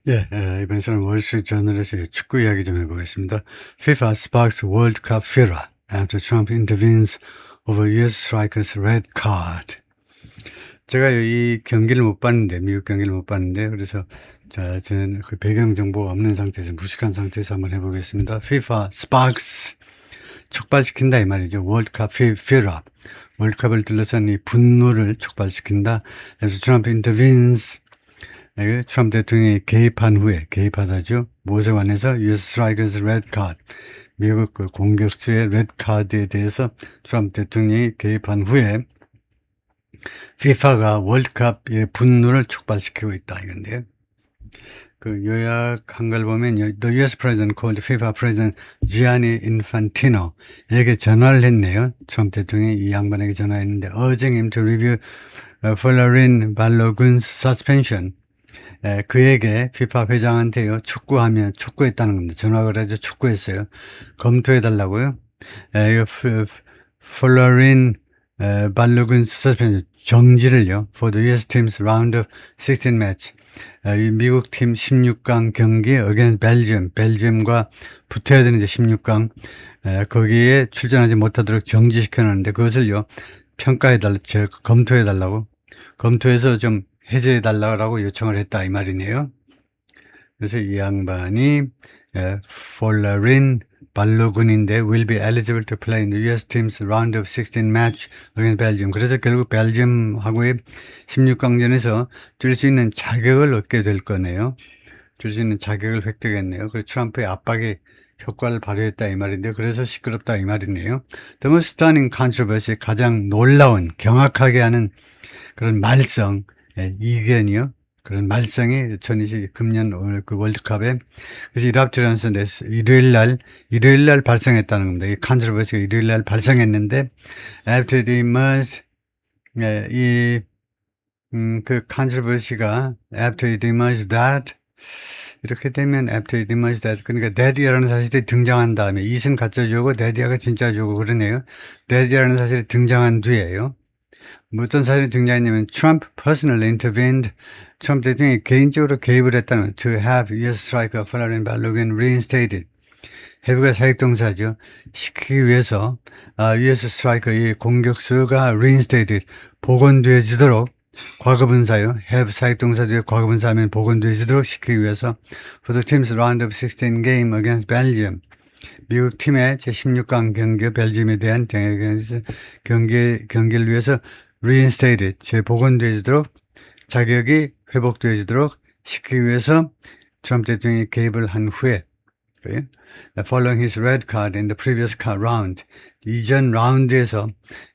예, 이번 시간 월스트리트저널에서 축구 이야기 좀 해보겠습니다. FIFA sparks World Cup furor after Trump intervenes over US strikers' red card. 제가 이 경기를 못 봤는데, 미국 경기를 못 봤는데, 그래서 저는 그 배경 정보가 없는 상태에서, 무식한 상태에서 한번 해보겠습니다. FIFA sparks 촉발시킨다 이 말이죠. 월드컵 furor. 월드컵을 둘러싼 이 분노를 촉발시킨다. 그래서 트럼프 intervenes. 트럼프 대통령이 개입한 후에, 개입하다죠. 무엇에 관해서 US strikers red card. 미국 그 공격수의 레드 카드에 대해서 트럼프 대통령이 개입한 후에 FIFA가 월드컵의 분노를 촉발시키고 있다 이건데요. 그 요약한 걸 보면 The US President called FIFA President Gianni Infantino에게 전화를 했네요. 트럼프 대통령이 이 양반에게 전화했는데 urging him to review Florin Balogun's suspension. 그에게 FIFA 회장한테요. 촉구했다는 겁니다. 전화를 해서 촉구했어요. 검토해달라고요. 이거 Florin Balogun suspension 정지를요. For the US team's round of 16 match. 미국 팀 16강 경기 against Belgium. 벨지움과 붙어야 되는 이제 16강. 거기에 출전하지 못하도록 정지시켜놨는데 그것을요. 검토해달라고. 검토해서 좀 해제해달라고 요청을 했다 이 말이네요. 그래서 이 양반이 Florin 발로군인데 will be eligible to play in the US team's round of 16 match against Belgium. 그래서 결국 벨지움하고의 16강전에서 뛸 수 있는 자격을 얻게 될 거네요. 뛸 수 있는 자격을 획득했네요. 그래서 트럼프의 압박이 효과를 발휘했다 이 말인데 그래서 시끄럽다 이 말이네요. The most stunning controversy, 가장 놀라운 경악하게 하는 그런 말썽, 이견이요. 그런 말썽이 2020 금년 그 월드컵에 그래서 이랍트란스 일요일 날 발생했다는 겁니다. 이 컨트로버시가 일요일 날 발생했는데 after the emerge 그 컨트로버시가 after the emerge that 이렇게 되면 after the emerge that 그러니까 데디아라는 사실이 등장한 다음에 이은 가짜주고 데디아가 진짜주고 그러네요. 데디아라는 사실이 등장한 뒤에요. 어떤 사실이 등장했냐면 Trump personally intervened. 트럼프 대통령이 개인적으로 개입을 했다는 to have US striker Florin Balogun reinstated. have가 사역동사죠. 시키기 위해서 US 스트라이커 이 공격수가 reinstated 복원되어지도록 과거분사요. have 사역동사 뒤에 과거분사하면 복원되어지도록 시키기 위해서 for the team's round of 16 game against Belgium. 미국 팀의 제16강 경기 벨지움에 대한 경기를 위해서 reinstated 재복원되어지도록 자격이 회복되어지도록 시키기 위해서 트럼프 대통령이 개입을 한 후에 following his red card in the previous round 이전 라운드에서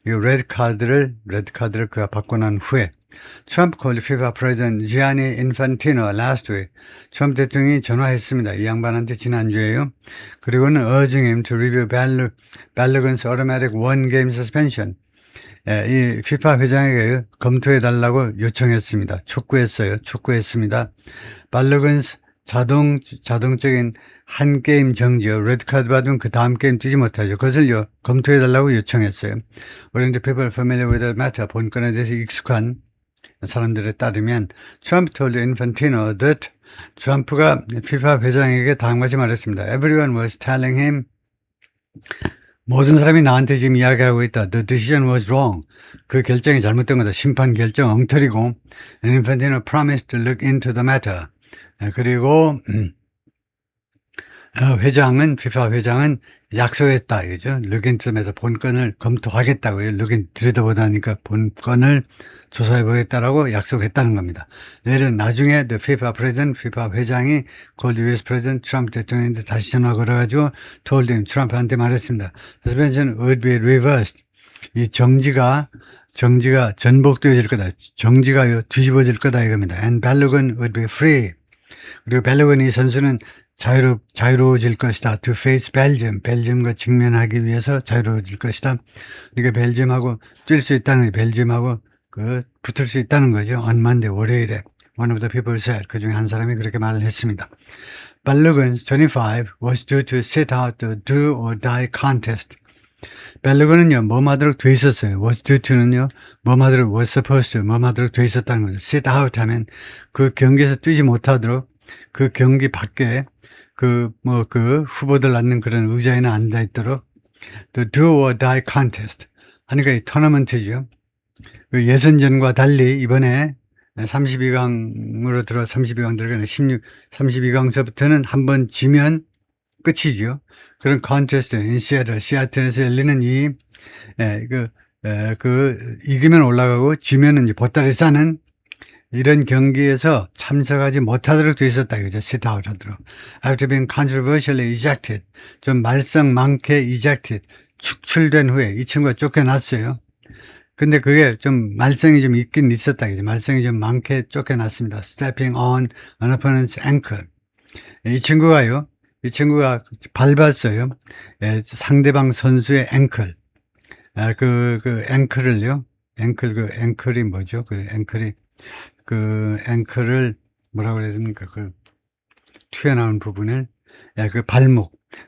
이 레드 카드를 그가 받고 난 후에 Trump called FIFA President Gianni Infantino last week. 트럼프 대통령이 전화했습니다. 이 양반한테 지난주에요. 그리고는 urging him to review Balogun's automatic one-game suspension. 이 FIFA 회장에게 검토해달라고 요청했습니다. 촉구했습니다. 발로건스 자동적인 한 게임 정지요. 레드카드 받으면 그 다음 게임 뛰지 못하죠. 그것을요, 검토해달라고 요청했어요. According to people familiar with the matter, 본건에 대해서 익숙한 사람들에 따르면 트럼프 told Infantino that 트럼프가 FIFA 회장에게 다음 같이 말했습니다. Everyone was telling him 모든 사람이 나한테 지금 이야기하고 있다. The decision was wrong. 그 결정이 잘못된 거다. 심판 결정 엉터리고 And Infantino promised to look into the matter. 그리고 FIFA 회장은 약속했다. 이거죠. 르겐쯤에서 본건을 검토하겠다고요. 르겐 들여다보다니까 본건을 조사해보겠다라고 약속했다는 겁니다. 내일은 나중에 the FIFA president, FIFA 회장이 called US president, 트럼프 대통령한테 다시 전화 걸어가지고 told him, 트럼프한테 말했습니다. Suspension would be reversed. 이 정지가 전복되어질 거다. 정지가 뒤집어질 거다 이겁니다. And Balogun would be free. 그리고 벨로건 이 선수는 자유로워질 것이다. To face Belgium. 벨지움과 직면하기 위해서 자유로워질 것이다. 그러니까 벨지움하고 뛸 수 있다는, 벨지움하고 붙을 수 있다는 거죠. On Monday, 월요일에. One of the people said. 그 중에 한 사람이 그렇게 말을 했습니다. Balogun, 25, was due to sit out the do or die contest. 벨로건은요, 뭐하도록 돼 있었어요. was due to는요, was supposed to, 뭐하도록 돼 있었다는 거죠. sit out 하면 그 경기에서 뛰지 못하도록 그 경기 밖에 그 후보들 낳는 그런 의자에는 앉아 있도록 the do or die contest 하니까 이 토너먼트죠. 그 예선전과 달리 이번에 32강으로 32강 들어가는 32강서부터는 한번 지면 끝이죠. 그런 컨테스트 인 시애틀에서 열리는 이기면 올라가고 지면은 이제 보따리 싸는 이런 경기에서 참석하지 못하도록 돼 있었다 이거죠. sit-out 하도록. After being controversially ejected, 좀 말썽 많게 ejected, 축출된 후에 이 친구가 쫓겨났어요. 근데 그게 좀 말썽이 좀 있긴 있었다 이거죠. 말썽이 좀 많게 쫓겨났습니다. Stepping on an opponent's ankle. 이 친구가 밟았어요. 상대방 선수의 앵클. 앵클을요. 앵클이 뭐죠? 앵클을 뭐라고 그래야 됩니까? 튀어나온 부분을,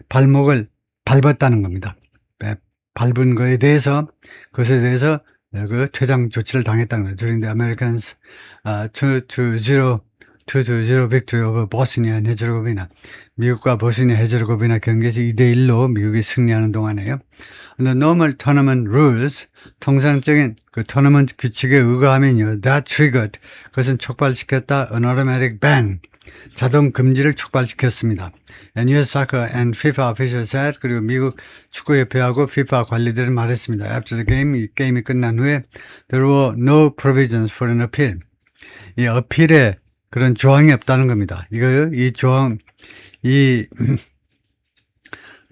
발목을 밟았다는 겁니다. 밟은 것에 대해서 퇴장 조치를 당했다는 거예요. During the Americans 2-0 victory over Bosnia and Herzegovina. 미국과 보스니아 헤르체고비나 경기에서 2-1로 미국이 승리하는 동안에요. The normal tournament rules, 통상적인 그 토너먼트 규칙에 의거하면요, that triggered, 그것은 촉발시켰다, an automatic ban, 자동 금지를 촉발시켰습니다. And US Soccer and FIFA officials said, 그리고 미국 축구협회하고 FIFA 관리들은 말했습니다. After the game, 이 게임이 끝난 후에 there were no provisions for an appeal. 이 어필에 그런 조항이 없다는 겁니다. 이 조항,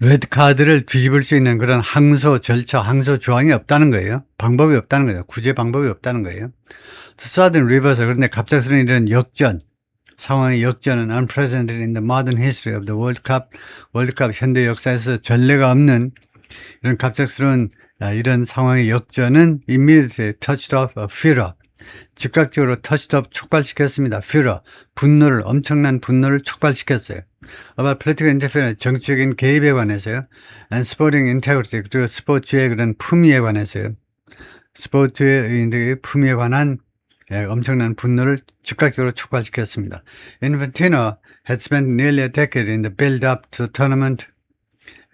레드카드를 뒤집을 수 있는 그런 항소 절차, 항소 조항이 없다는 거예요. 방법이 없다는 거예요. 구제 방법이 없다는 거예요. sudden reversal, 그런데 갑작스러운 이런 상황의 역전은 unprecedented in the modern history of the World Cup, 월드컵 현대 역사에서 전례가 없는 이런 갑작스러운 이런 상황의 역전은 immediately touched off a furor. 즉각적으로 터치업 촉발시켰습니다. 퓨러, 엄청난 분노를 촉발시켰어요. about political interference, 정치적인 개입에 관해서요. and sporting integrity, 그리고 스포츠의 그런 품위에 관해서요. 스포츠의 품위에 관한 엄청난 분노를 즉각적으로 촉발시켰습니다. Infantino had spent nearly a decade in the build-up to the tournament.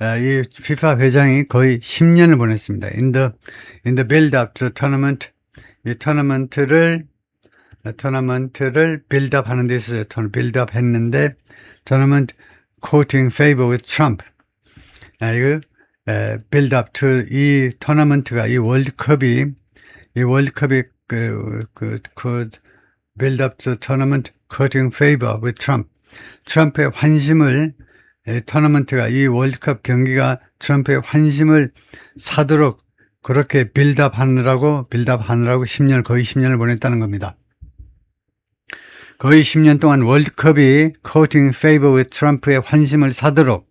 이 FIFA 회장이 거의 10년을 보냈습니다. In the build-up to the tournament. 이 토너먼트를 빌드업 하는 데 있어서 빌드업 했는데, 토너먼트 quoting favor with Trump. 빌드업 to 이 토너먼트가, 이 월드컵이 빌드업 to tournament quoting favor with Trump. 트럼프의 환심을, 토너먼트가, 이 월드컵 경기가 트럼프의 환심을 사도록 그렇게 빌드업 하느라고 10년, 거의 10년을 보냈다는 겁니다. 거의 10년 동안 월드컵이 quoting favor with 트럼프의 환심을 사도록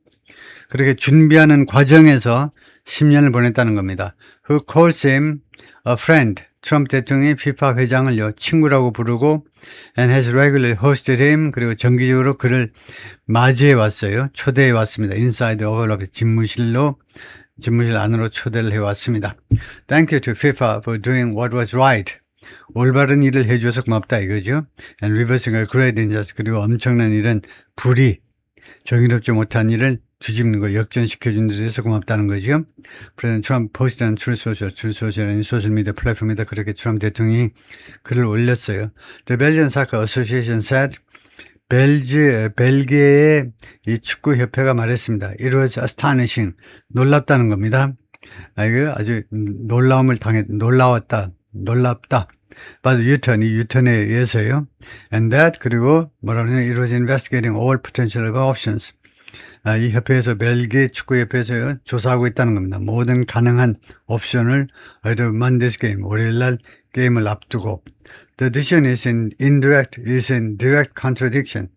그렇게 준비하는 과정에서 10년을 보냈다는 겁니다. Who calls him a friend. 트럼프 대통령이 FIFA 회장을요, 친구라고 부르고 and has regularly hosted him. 그리고 정기적으로 그를 맞이해 왔어요. 초대해 왔습니다. Inside the Oval Office, 집무실 안으로 초대를 해왔습니다. Thank you to FIFA for doing what was right. 올바른 일을 해줘서 고맙다 이거죠. And reversing a great injustice. 그리고 엄청난 이런 불의, 정의롭지 못한 일을 뒤집는 거, 역전시켜준 데 대해서 고맙다는 거죠. 프레젠트 트럼프 포스트한 트루소셜이라는 소셜미디어 플랫폼에다 그렇게 트럼프 대통령이 글을 올렸어요. The Belgian Soccer Association said, 벨기에의 이 축구협회가 말했습니다. It was astonishing. 놀랍다는 겁니다. 이거 아주 놀랍다. But U-turn, 이 U-turn에 의해서요. And that, 그리고 뭐라고 하냐면, it was investigating all potential options. 이 협회에서, 벨기에 축구협회에서 조사하고 있다는 겁니다. 모든 가능한 옵션을, Monday's game, 월요일날 게임을 앞두고. The decision is in direct contradiction.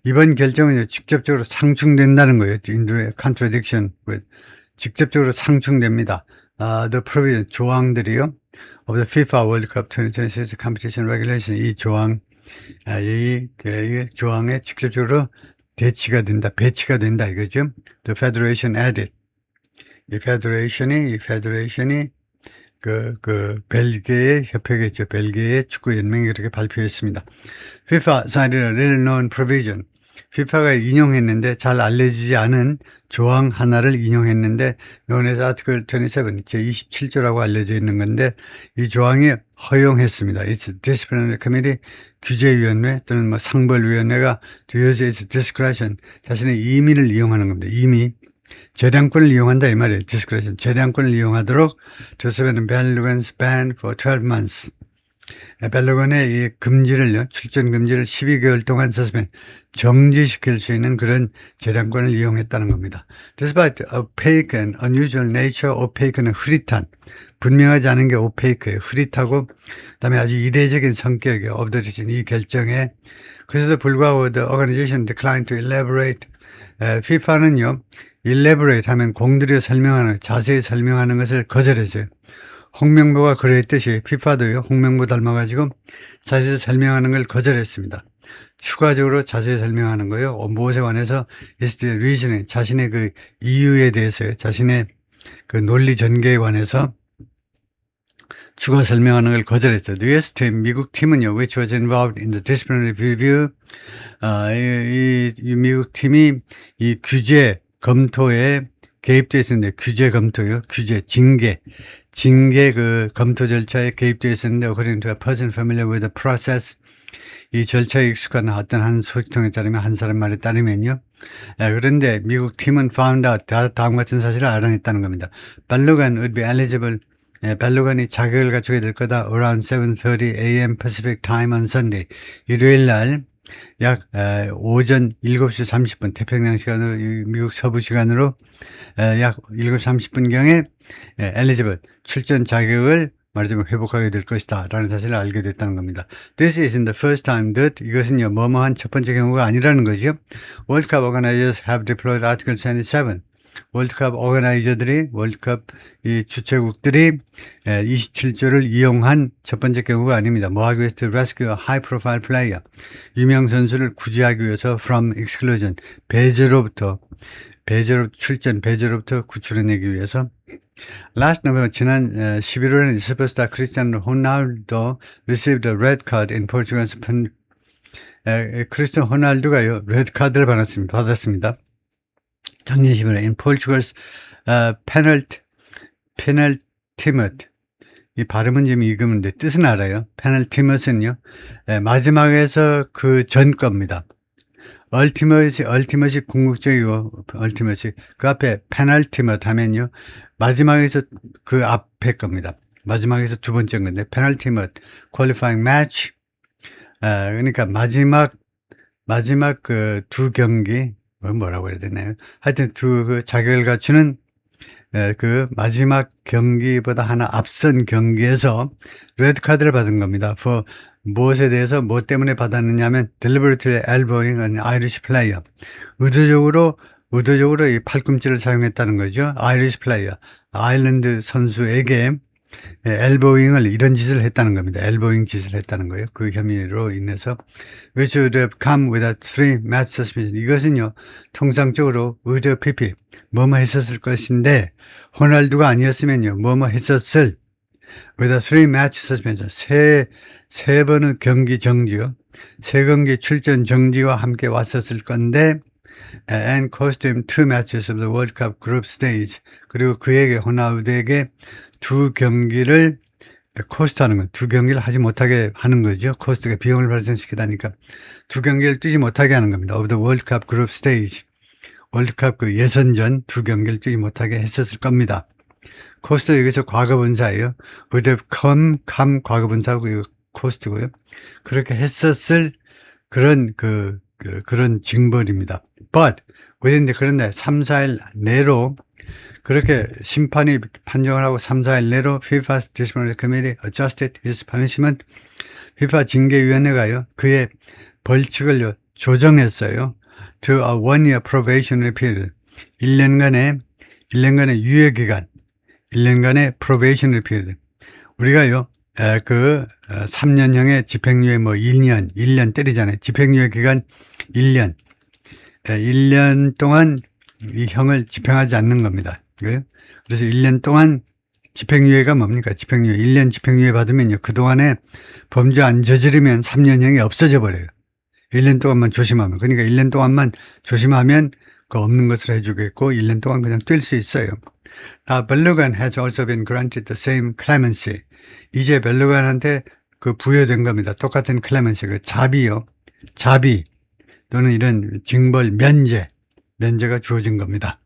이번 결정은 직접적으로 상충된다는 거예요. Indirect contradiction with. 직접적으로 상충됩니다. The provision, 조항들이요. of the FIFA World Cup 2026 competition regulation. 이 조항에 직접적으로 배치가 된다 이거죠. The Federation added. 이 페더레이션이 벨기에의 협회겠죠. 벨기에의 축구연맹이 그렇게 발표했습니다. FIFA cited a little known provision. FIFA가 인용했는데 잘 알려지지 않은 조항 하나를 인용했는데 known as Article 27, 제27조라고 알려져 있는 건데 이 조항이 허용했습니다. It's Disciplinary Committee, 규제위원회 또는 뭐 상벌위원회가 to use its discretion, 자신의 임의를 이용하는 겁니다. 임의. 재량권을 이용한다 이 말이에요. discretion. 재량권을 이용하도록 to suspend Berlugon's ban for 12 months. 벨루건의 이 금지를요, 출전 금지를 12개월 동안 정지시킬 수 있는 그런 재량권을 이용했다는 겁니다. Despite opaque and unusual nature, opaque는 흐릿한, 분명하지 않은 게 opaque예요. 흐릿하고, 그다음에 아주 이례적인 성격이에요. of the decision, 이 결정에. 그래서 불구하고 the organization declined to elaborate. FIFA는요, elaborate 하면 공들여 설명하는, 자세히 설명하는 것을 거절했어요. 홍명보가 그랬듯이 FIFA도요, 홍명보 닮아가지고 자세히 설명하는 걸 거절했습니다. 추가적으로 자세히 설명하는 거요. 무엇에 관해서 is the reasoning, 자신의 그 이유에 대해서요, 자신의 그 논리 전개에 관해서 추가 설명하는 걸 거절했어요. US 팀, 미국 팀은요, which was involved in the disciplinary review, 이 미국 팀이 이 규제 검토에 개입되어 있었는데, 규제 검토요, 규제, 징계 그 검토 절차에 개입되어 있었는데, according to a person familiar with the process, 이 절차에 익숙한 어떤 한 소식통에 따르면, 한 사람 말에 따르면요. 그런데 미국 팀은 found out, 다음 같은 사실을 알아냈다는 겁니다. 발루간 would be eligible, 발루간이 자격을 갖추게 될 거다. around 7:30 a.m. Pacific time on Sunday. 일요일 날 약 오전 7시 30분 태평양 시간으로, 미국 서부 시간으로 약 7시 30분경에 eligible, 출전 자격을 말하자면 회복하게 될 것이다 라는 사실을 알게 됐다는 겁니다. This isn't the first time that, 이것은요, 뭐뭐한 첫 번째 경우가 아니라는 거죠. World Cup organizers have deployed Article 27. 월드컵 오거나이저들이, 월드컵 이 주최국들이 27조를 이용한 첫 번째 경우가 아닙니다. 뭐 하기 위해서? to rescue a high profile player, 유명 선수를 구제하기 위해서 from exclusion, 출전 배제로부터 구출해내기 위해서. Last November, 지난 11월에는 슈퍼스타 크리스티아노 호날두 received a red card in Portugal's 크리스티아노 호날두가요, 레드 카드를 받았습니다. 작년 11월에 in Portugal's penultimate, 이 발음은 좀 읽으면데 뜻은 알아요. penultimate는요, 마지막에서 그 전 겁니다. ultimate이 궁극적이고, ultimate, 그 앞에 penultimate 하면요, 마지막에서 그 앞에 겁니다. 마지막에서 두 번째인 건데, penultimate qualifying match, 그러니까 마지막 그 두 경기, 뭐라고 해야 되나요? 하여튼 그 자격을 갖추는 그 마지막 경기보다 하나 앞선 경기에서 레드 카드를 받은 겁니다. for 무엇에 대해서, 뭐 때문에 받았느냐 하면 deliberately elbowing an Irish player. 의도적으로 이 팔꿈치를 사용했다는 거죠. Irish player, 아일랜드 선수에게 엘보잉을, 이런 짓을 했다는 겁니다. 엘보잉 짓을 했다는 거예요. 그 혐의로 인해서. which would have come with a 3-match suspension. 이것은요, 통상적으로 would have PP, 뭐뭐 했었을 것인데, 호날두가 아니었으면요, 뭐뭐 했었을 with a 3-match suspension. 세 번의 경기 정지요. 세 경기 출전 정지와 함께 왔었을 건데, and cost him 2 matches of the World Cup group stage. 그리고 그에게, 호날두에게 두 경기를 코스트하는 거, 두 경기를 하지 못하게 하는 거죠. 코스트가 비용을 발생시키다니까 두 경기를 뛰지 못하게 하는 겁니다. of the World Cup group stage. 월드컵 그 예선전 두 경기를 뛰지 못하게 했었을 겁니다. 코스트 여기서 과거분사예요. would have come 과거분사고, 이거 코스트고요. 그렇게 했었을 그런 그런 징벌입니다. but 그런데 3, 4일 내로, 그렇게 심판이 판정을 하고 3, 4일 내로 FIFA Disciplinary Committee adjusted his punishment. FIFA 징계위원회가요, 그의 벌칙을 조정했어요. to a 1-year probationary period. 1년간의 유예기간, 1년간의 probationary period. 우리가요, 3년형의 집행유예 1년 때리잖아요. 집행유예 기간 1년. 1년 동안 이 형을 집행하지 않는 겁니다. 그래서 1년 동안 집행유예가 뭡니까? 집행유예. 1년 집행유예 받으면요. 그동안에 범죄 안 저지르면 3년형이 없어져 버려요. 1년 동안만 조심하면. 그러니까 1년 동안만 조심하면 그 없는 것을 해주겠고 1년 동안 그냥 뛸 수 있어요. Now, Berlugan has also been granted the same clemency. 이제 벨루간한테 그 부여된 겁니다. 똑같은 clemency, 그 자비요. 자비 또는 이런 징벌 면제가 주어진 겁니다.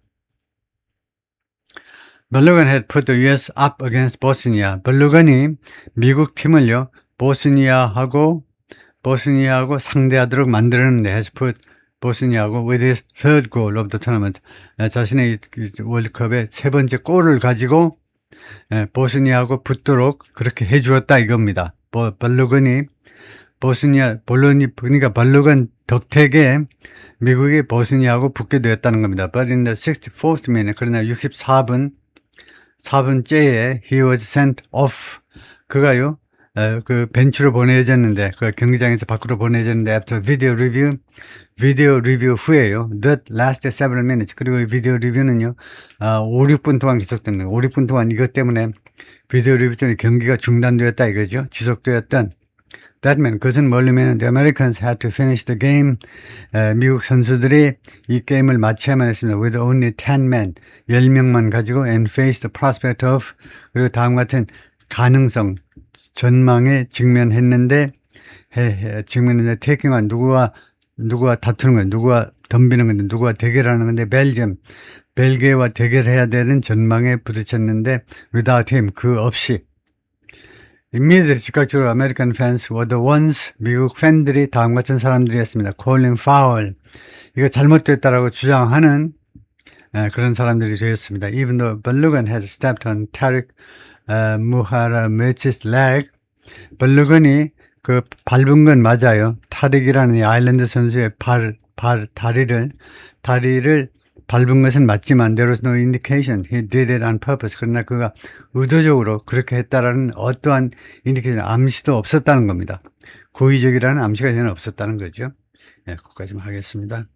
벨루간 had put the US up against Bosnia. 벨루간이 미국 팀을요, 보스니아하고 상대하도록 만들었는데 has put 보스니아하고 with his third goal of the tournament. 자신의 월드컵의 세 번째 골을 가지고 보스니아하고 붙도록 그렇게 해주었다 이겁니다. 발루건이 그러니까 발루건 덕택에 미국이 보스니아하고 붙게 되었다는 겁니다. But in the 64th minute, 그러나 4분째에 he was sent off. 그가요, 그 벤치로 보내졌는데, 그 경기장에서 밖으로 보내졌는데, after video review 후에요. That lasted several minutes. 그리고 이 비디오 리뷰는요, 5, 6분 동안 계속된 거예요. 5, 6분 동안 이것 때문에 비디오 리뷰 때문에 경기가 중단되었다 이거죠. 지속되었던. That meant, 그것은 뭐냐면, the Americans had to finish the game. 미국 선수들이 이 게임을 마쳐야만 했습니다. With only 10 men. 10명만 가지고 and face the prospect of. 그리고 다음 같은 가능성, 전망에 직면했는데, taking on 누구와 다투는 건데, 누구와 덤비는 건데, 누구와 대결하는 건데, 벨기에와 대결해야 되는 전망에 부딪혔는데, without him, 그 없이. Immediately, 즉각적으로 American fans were the ones, 미국 팬들이 다음 같은 사람들이었습니다. calling foul. 이거 잘못됐다라고 주장하는 그런 사람들이 되었습니다. Even though Berlugan had stepped on Tariq Muharramechi's leg, 발루건이 그 밟은 건 맞아요. 타릭이라는 이 아일랜드 선수의 다리를 밟은 것은 맞지만 there was no indication he did it on purpose. 그러나 그가 의도적으로 그렇게 했다라는 어떠한 인디케이션, 암시도 없었다는 겁니다. 고의적이라는 암시가 전혀 없었다는 거죠. 네, 거기까지만 하겠습니다.